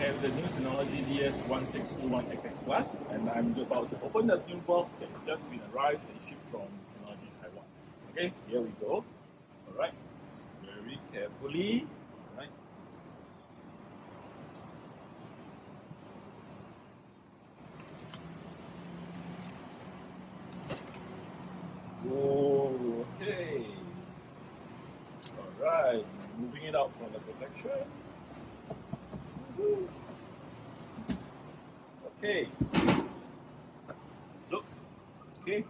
have the new Synology DS1621xs Plus, and I'm about to open the new box that's just been arrived and shipped from Synology Taiwan. Okay, here we go. Alright, very carefully. Alright. Whoa, okay. Alright, moving it out from the protection. Okay. Look. Okay.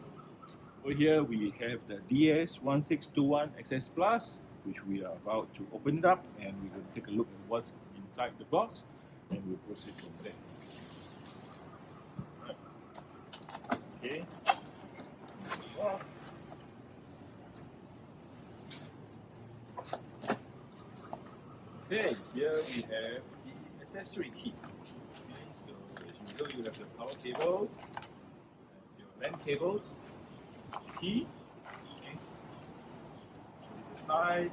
Over here we have the DS1621xs Plus, which we are about to open it up, and we will take a look at what's inside the box, and we'll proceed from there. Right. Okay. Box. Okay, here we have the accessory kits. Okay, so as usual, you have the power cable, your LAN cables, key. Okay, put it aside.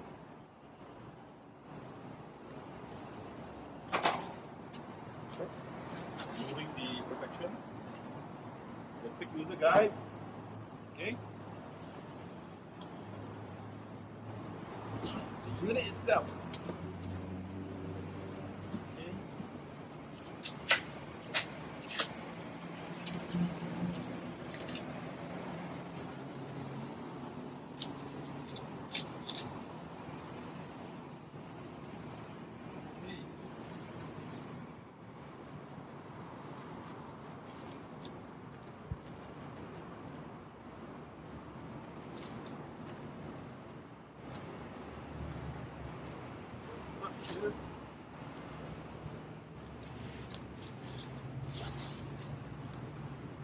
Removing the protection. The quick user guide. Okay. The unit itself.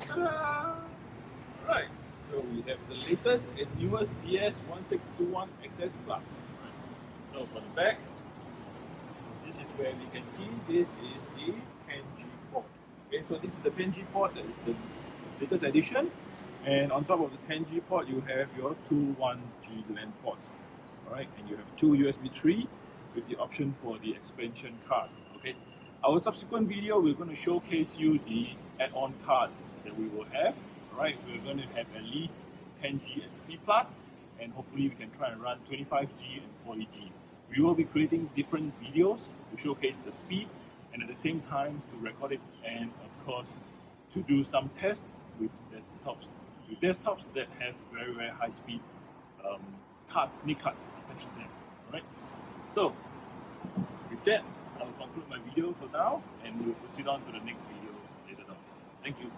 Ta-da! Alright, so we have the latest and newest DS1621xs Plus. So for the back, this is where we can see this is a 10G port. Okay, so this is the 10G port, that is the latest edition. And on top of the 10G port, you have your two 1G LAN ports. Alright, and you have two USB 3 with the option for the expansion card. Okay, our subsequent video, we're going to showcase you the add-on cards that we will have. Alright, we're going to have at least 10G SFP Plus, and hopefully we can try and run 25G and 40G. We will be creating different videos to showcase the speed, and at the same time to record it, and of course to do some tests with desktops that have very, very high speed cards, NIC cards attached to them. Alright, so with that, I'll conclude my video for now, and we'll proceed on to the next video later on. Thank you.